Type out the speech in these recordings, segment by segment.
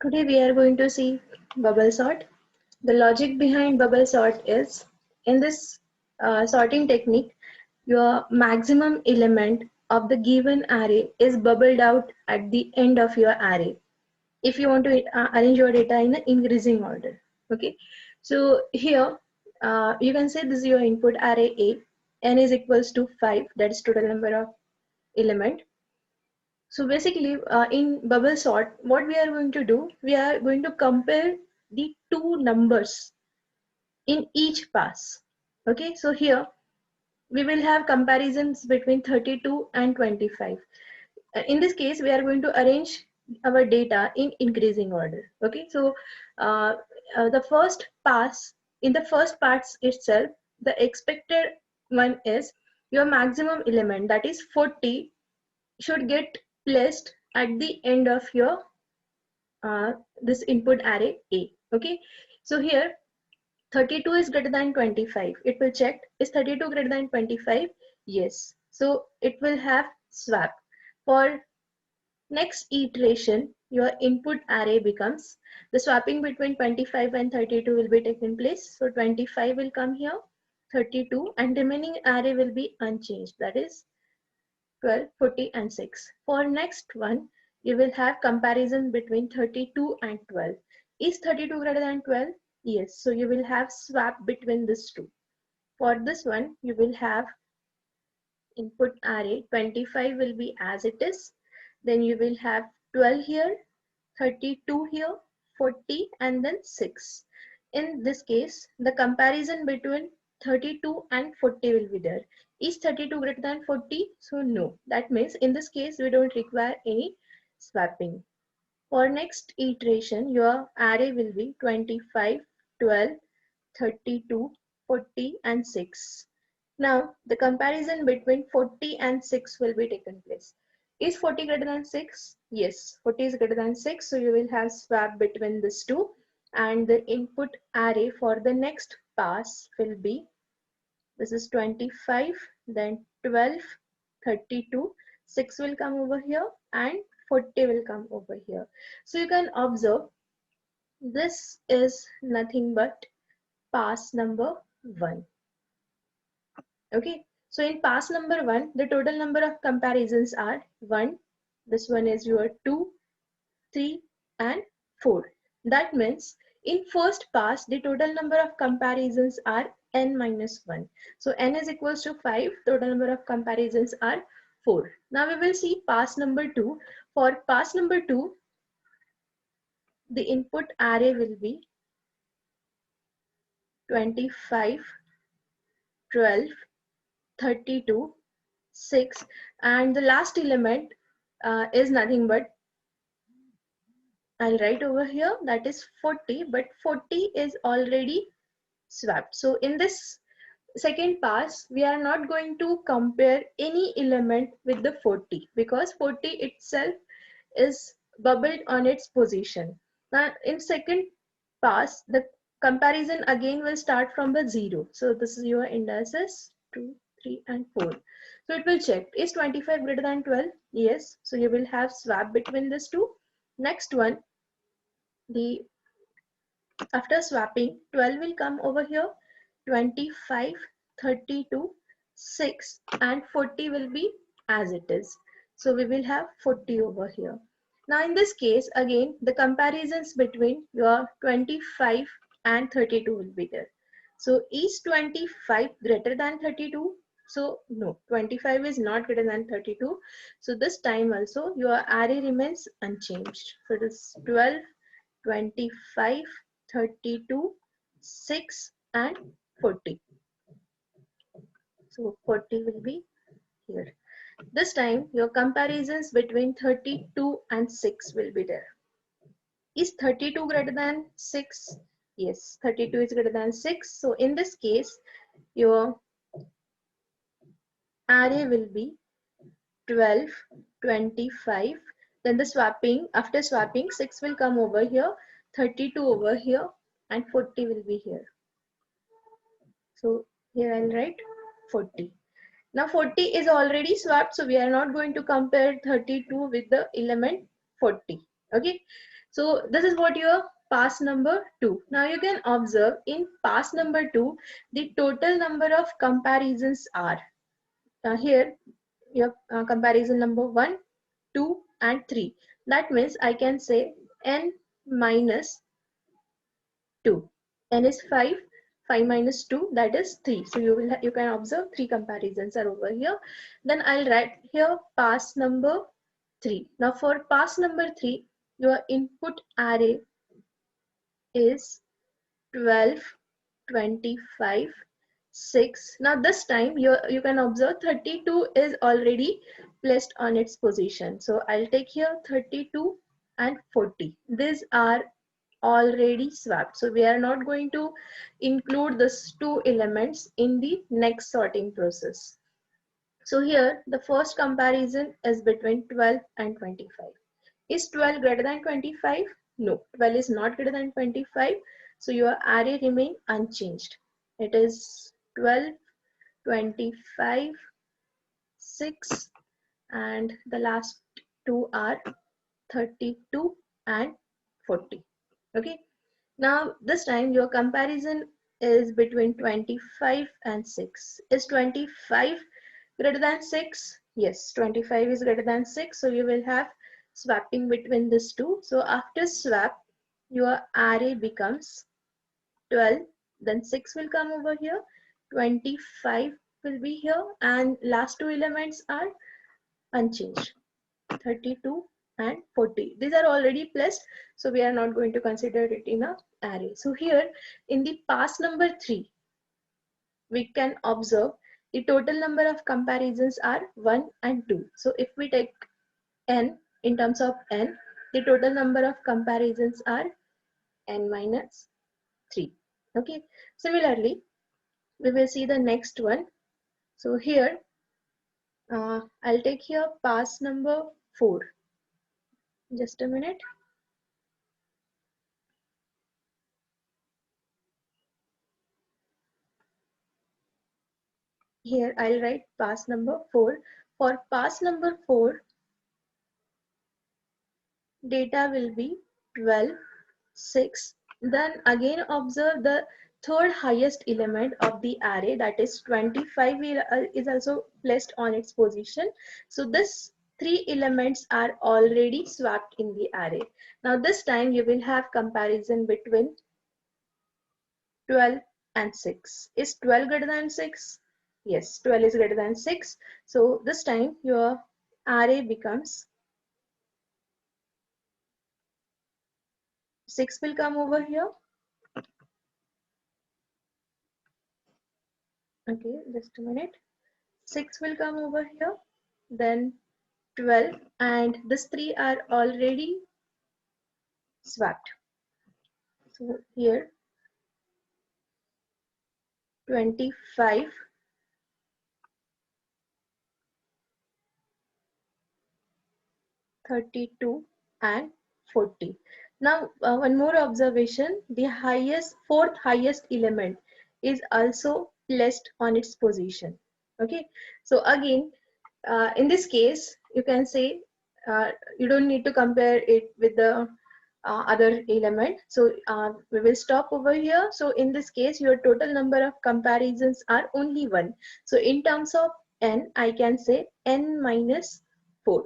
Today we are going to see bubble sort. The logic behind bubble sort is in this sorting technique, your maximum element of the given array is bubbled out at the end of your array. If you want to arrange your data in an increasing order. Okay, so here you can say this is your input array A, n is equals to 5, that is total number of element. So basically, in bubble sort, what we are going to do, we are going to compare the two numbers in each pass. Okay, so here we will have comparisons between 32 and 25. In this case, we are going to arrange our data in increasing order. Okay, so the first pass, in the first pass itself, the expected one is your maximum element, that is 40, should get placed at the end of your this input array A. Okay, so here 32 is greater than 25. It will check, is 32 greater than 25? Yes. So it will have swap. For next iteration, your input array becomes, the swapping between 25 and 32 will be taken place. So 25 will come here, 32, and remaining array will be unchanged. That is 12, 40 and 6. For next one, you will have comparison between 32 and 12. Is 32 greater than 12? Yes. So you will have swap between these two. For this one, you will have input array 25 will be as it is. Then you will have 12 here, 32 here, 40 and then 6. In this case, the comparison between 32 and 40 will be there. Is 32 greater than 40? So no. That means in this case, we don't require any swapping. For next iteration, your array will be 25, 12, 32, 40 and 6. Now, the comparison between 40 and 6 will be taken place. Is 40 greater than 6? Yes, 40 is greater than 6. So you will have swap between these two. And the input array for the next pass will be, this is 25, then 12, 32, 6 will come over here and 40 will come over here. So you can observe this is nothing but pass number 1. Okay, so in pass number 1, the total number of comparisons are 1. This one is your 2, 3 and 4. That means in first pass, the total number of comparisons are n minus 1. So n is equals to 5, total number of comparisons are 4. Now we will see pass number 2. For pass number 2, the input array will be 25, 12, 32, 6 and the last element is nothing but, I'll write over here, that is 40, but 40 is already swapped. So in this second pass, we are not going to compare any element with the 40 because 40 itself is bubbled on its position. Now in second pass, the comparison again will start from the 0. So this is your indices 2, 3 and 4. So it will check, is 25 greater than 12? Yes. So you will have swap between these two. Next one, the after swapping, 12 will come over here, 25, 32, 6 and 40 will be as it is. So we will have 40 over here. Now in this case, again, the comparisons between your 25 and 32 will be there. So is 25 greater than 32? So no, 25 is not greater than 32. So this time also your array remains unchanged. So this 12, 25, 32, 6 and 40. So 40 will be here. This time your comparisons between 32 and 6 will be there. Is 32 greater than 6? Yes, 32 is greater than 6. So in this case, your array will be 12, 25. Then the swapping, after swapping, 6 will come over here, 32 over here and 40 will be here. So here I'll write 40. Now 40 is already swapped, so we are not going to compare 32 with the element 40. Okay. So this is what your pass number 2. Now you can observe in pass number 2, the total number of comparisons are here your comparison number 1, 2 and 3. That means I can say n minus 2. N is 5, 5 minus 2, that is 3. So you can observe 3 comparisons are over here. Then I'll write here pass number 3. Now for pass number 3, your input array is 12, 25, 6. Now this time you can observe 32 is already placed on its position. So I'll take here 32 and 40. These are already swapped. So we are not going to include these two elements in the next sorting process. So here the first comparison is between 12 and 25. Is 12 greater than 25? No, 12 is not greater than 25. So your array remain unchanged. It is 12, 25, 6 and the last two are 32 and 40. Okay. Now this time your comparison is between 25 and 6. Is 25 greater than 6? Yes, 25 is greater than 6. So you will have swapping between these two. So after swap, your array becomes 12. Then 6 will come over here. 25 will be here. And last two elements are unchanged. 32 and 40. These are already placed, so we are not going to consider it in a array. So here in the pass number 3, we can observe the total number of comparisons are 1 and 2. So if we take n in terms of n, the total number of comparisons are n minus 3. Okay. Similarly, we will see the next one. So here I'll take here pass number 4. Just a minute. Here I'll write pass number 4. For pass number 4, data will be 12, 6. Then again observe the third highest element of the array, that is 25 is also placed on its position. So this three elements are already swapped in the array. Now this time you will have comparison between 12 and 6. Is 12 greater than 6? Yes, 12 is greater than 6. So this time your array becomes 6 will come over here. Okay, just a minute. 6 will come over here. Then 12 and these three are already swapped. So here 25, 32 and 40. Now one more observation, the fourth highest element is also placed on its position. Okay, so again in this case you can say you don't need to compare it with the other element. So we will stop over here. So in this case your total number of comparisons are only 1. So in terms of n, I can say n minus 4.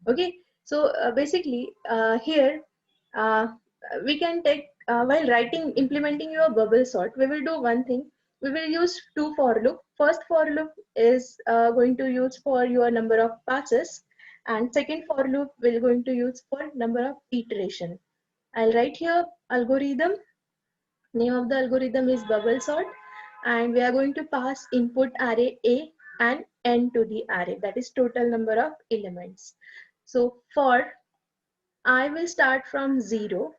Okay, so basically here uh, we can take while writing implementing your bubble sort, we will do one thing. We will use two for loop. First for loop is going to use for your number of passes, and second for loop we're going to use for number of iteration. I'll write here algorithm. Name of the algorithm is bubble sort, and we are going to pass input array A and n to the array, that is total number of elements. So for I will start from 0,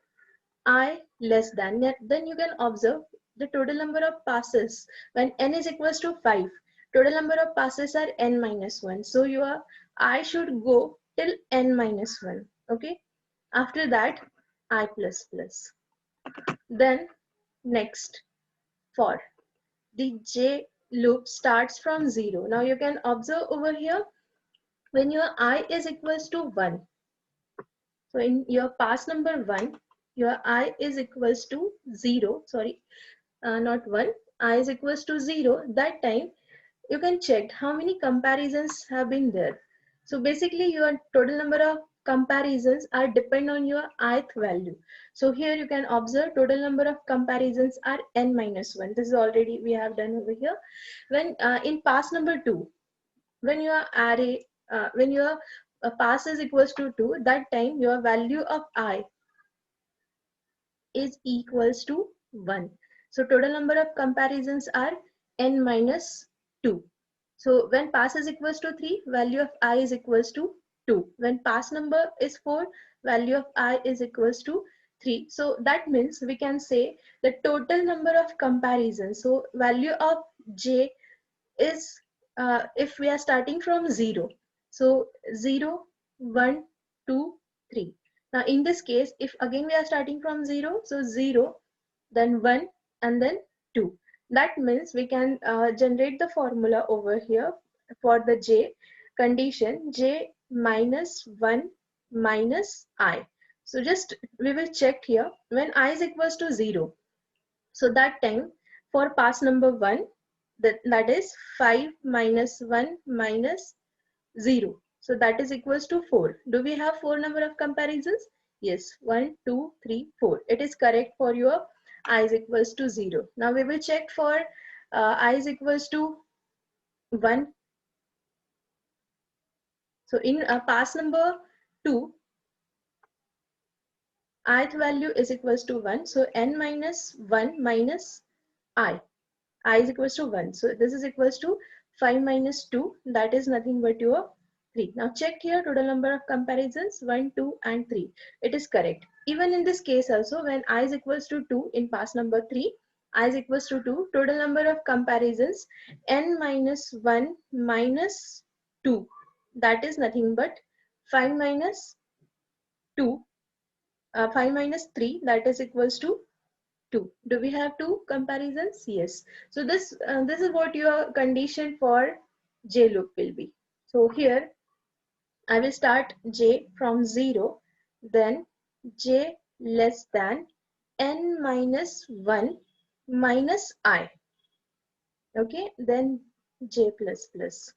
I less than, then you can observe the total number of passes when n is equals to 5. Total number of passes are n minus 1. So your I should go till n minus 1. Okay. After that, I plus plus. Then next for the j loop starts from 0. Now you can observe over here when your I is equals to 1. So in your pass number 1, your I is equals to 0, sorry, not 1, I is equals to 0. That time you can check how many comparisons have been there. So basically your total number of comparisons are depend on your ith value. So here you can observe total number of comparisons are n minus 1. This is already we have done over here. When in pass number 2, when your array, when your pass is equals to 2, that time your value of I is equals to 1. So total number of comparisons are n minus 2. So when pass is equals to 3, value of I is equals to 2. When pass number is 4, value of I is equals to 3. So that means we can say the total number of comparisons. So value of j is, if we are starting from 0, so 0, 1, 2, 3. Now in this case, if again we are starting from 0, so 0, then 1, and then 2. That means we can generate the formula over here for the j condition, j minus 1 minus I. So just we will check here when I is equals to 0. So that time for pass number 1, that is 5 minus 1 minus 0. So that is equals to 4. Do we have 4 number of comparisons? Yes, 1, 2, 3, 4. It is correct for your I is equals to 0. Now we will check for I is equals to 1. So in pass number 2, ith value is equals to 1. So n minus 1 minus I is equals to 1. So this is equals to 5 minus 2. That is nothing but your 3. Now check here total number of comparisons 1, 2 and 3. It is correct. Even in this case also, when I is equals to 2 in pass number 3, I is equals to 2, total number of comparisons n minus 1 minus 2. That is nothing but 5 minus 2, 5 minus 3, that is equals to 2. Do we have two comparisons? Yes. So this is what your condition for j loop will be. So here I will start j from 0, then j less than n minus 1 minus I. Okay, then j plus plus.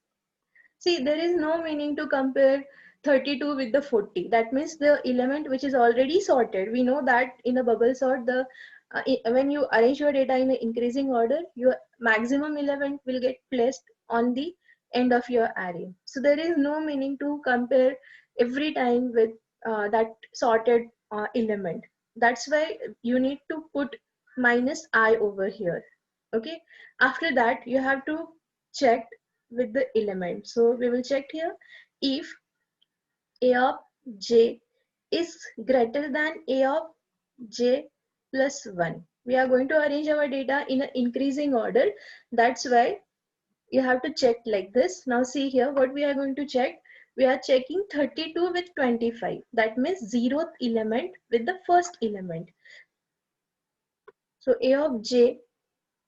See, there is no meaning to compare 32 with the 40. That means the element which is already sorted. We know that in a bubble sort, when you arrange your data in an increasing order, your maximum element will get placed on the end of your array. So there is no meaning to compare every time with that sorted element. That's why you need to put minus I over here. Okay. After that, you have to check with the element. So we will check here if a of j is greater than a of j plus 1. We are going to arrange our data in an increasing order. That's why you have to check like this. Now see here what we are going to check. We are checking 32 with 25. That means 0th element with the first element. So a of j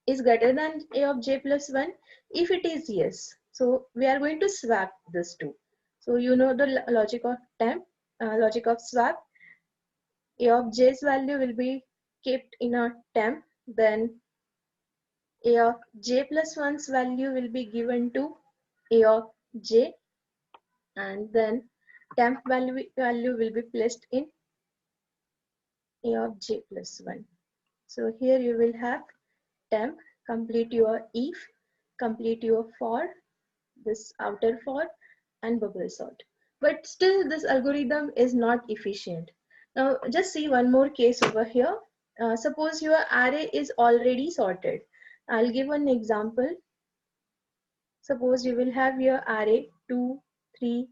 is greater than a of j plus 1? If it is yes, so we are going to swap this two. So you know the logic of temp, logic of swap. A of j's value will be kept in a temp, then a of j plus 1's value will be given to a of j, and then temp value will be placed in a of j plus 1. So here you will have temp, complete your if, complete your for, this outer for, and bubble sort. But still this algorithm is not efficient. Now just see one more case over here. Suppose your array is already sorted. I'll give an example. Suppose you will have your array 2, 3,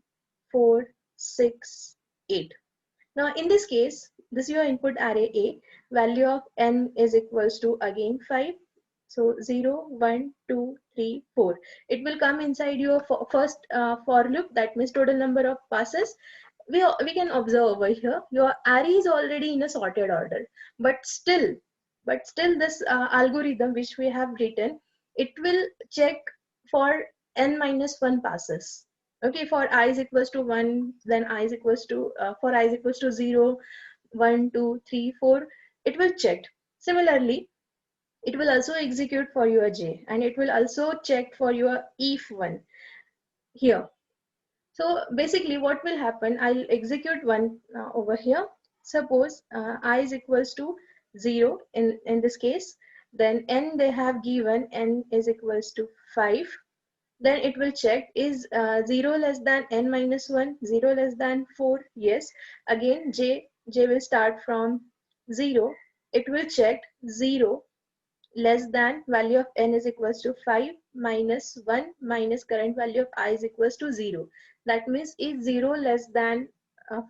4, 6, 8. Now in this case, this is your input array A. Value of n is equals to again 5. So 0, 1, 2, 3, 4. It will come inside your first for loop. That means total number of passes. We can observe over here your array is already in a sorted order, but still this algorithm which we have written, it will check for n minus 1 passes. Okay, for I is equals to 1, then I is equals to, for I is equals to 0, 1, 2, 3, 4, it will check. Similarly, it will also execute for your j, and it will also check for your if one here. So basically what will happen, I'll execute one over here. Suppose I is equals to 0 in this case, then n they have given n is equals to 5. Then it will check is 0 less than n minus 1, 0 less than 4, yes. Again j will start from 0. It will check 0 less than value of n is equals to 5 minus 1 minus current value of I is equals to 0. That means if 0 less than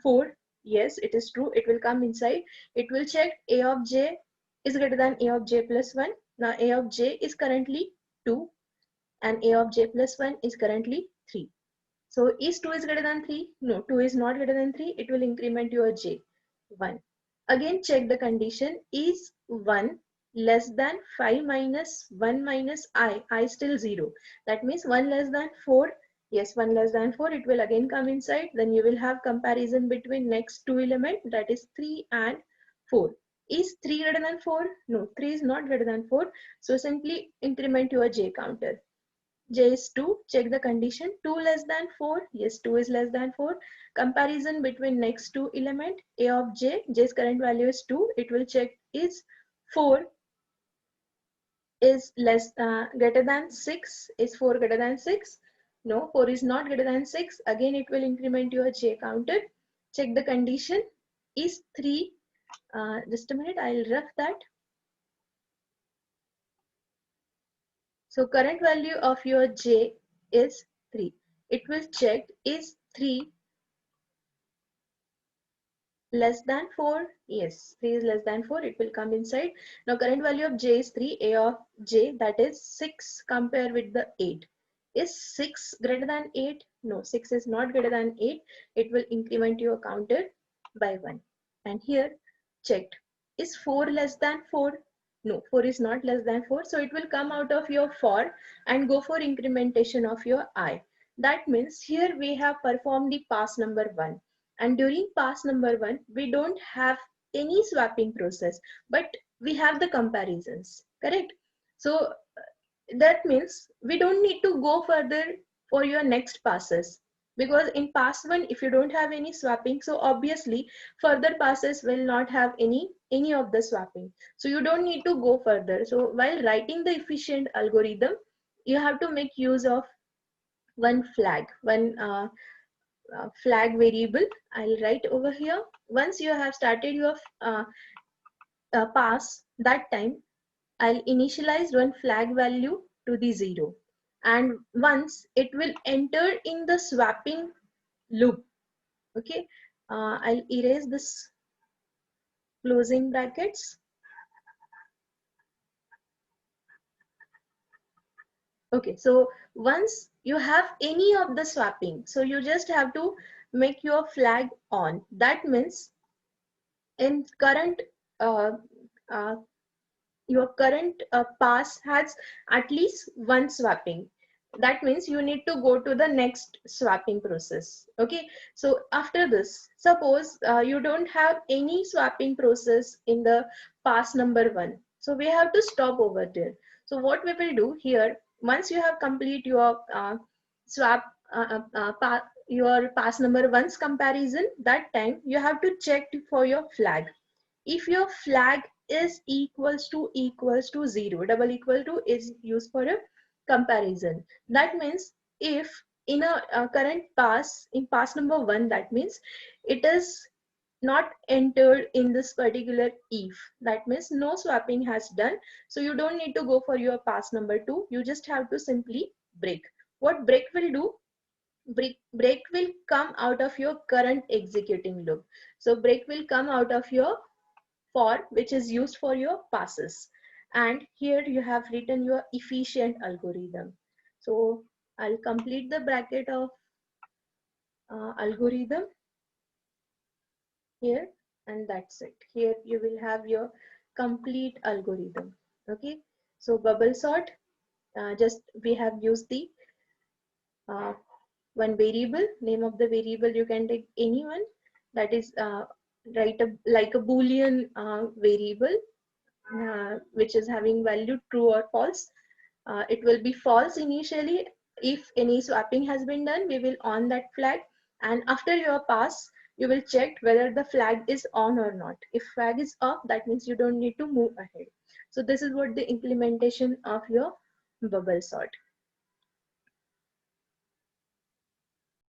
4, yes, it is true, it will come inside. It will check a of j is greater than a of j plus 1. Now a of j is currently 2 and a of j plus 1 is currently 3. So is 2 is greater than 3? No, 2 is not greater than 3. It will increment your j 1. Again check the condition, is 1 less than 5 minus 1 minus I still 0. That means 1 less than 4. Yes, 1 less than 4, it will again come inside. Then you will have comparison between next two elements, that is 3 and 4. Is 3 greater than 4? No, 3 is not greater than 4. So simply increment your j counter. J is 2, check the condition, 2 less than 4, yes, 2 is less than 4. Comparison between next two element, a of j's current value is 2, it will check is 4 is greater than 6, is 4 greater than 6? No, 4 is not greater than 6, again it will increment your j counter, check the condition, is 3, just a minute, I'll rough that. So current value of your j is 3. It will check is 3 less than 4? Yes, 3 is less than 4, it will come inside. Now current value of j is 3, a of j, that is 6, compare with the 8. Is 6 greater than 8? No, 6 is not greater than 8. It will increment your counter by 1. And here checked, is 4 less than 4? No, 4 is not less than 4. So it will come out of your for and go for incrementation of your I. That means here we have performed the pass number 1. And during pass number 1, we don't have any swapping process, but we have the comparisons, correct? So that means we don't need to go further for your next passes, because in pass 1, if you don't have any swapping, so obviously further passes will not have any of the swapping. So you don't need to go further. So while writing the efficient algorithm, you have to make use of one flag, one flag variable. I'll write over here. Once you have started your pass, that time I'll initialize one flag value to the 0. And once it will enter in the swapping loop, okay, I'll erase this closing brackets. Okay, so once you have any of the swapping, so you just have to make your flag on. That means in current uh, uh, your current pass has at least one swapping. That means you need to go to the next swapping process. Okay, so after this, suppose you don't have any swapping process in the pass number 1, so we have to stop over there. So what we will do here, once you have complete your swap your pass number 1's comparison, that time you have to check for your flag. If your flag is equals to 0, double equal to is used for a comparison. That means if in a current pass, in pass number 1, that means it is not entered in this particular if, that means no swapping has done. So you don't need to go for your pass number 2, you just have to simply break. What break will do, break will come out of your current executing loop. So break will come out of your for, which is used for your passes. And here you have written your efficient algorithm. So I'll complete the bracket of algorithm here, and that's it. Here you will have your complete algorithm. Okay, so bubble sort, just we have used the uh, one variable, name of the variable you can take anyone, that is write like a boolean variable which is having value true or false. It will be false initially. If any swapping has been done, we will on that flag, and after your pass you will check whether the flag is on or not. If flag is off, that means you don't need to move ahead. So this is what the implementation of your bubble sort.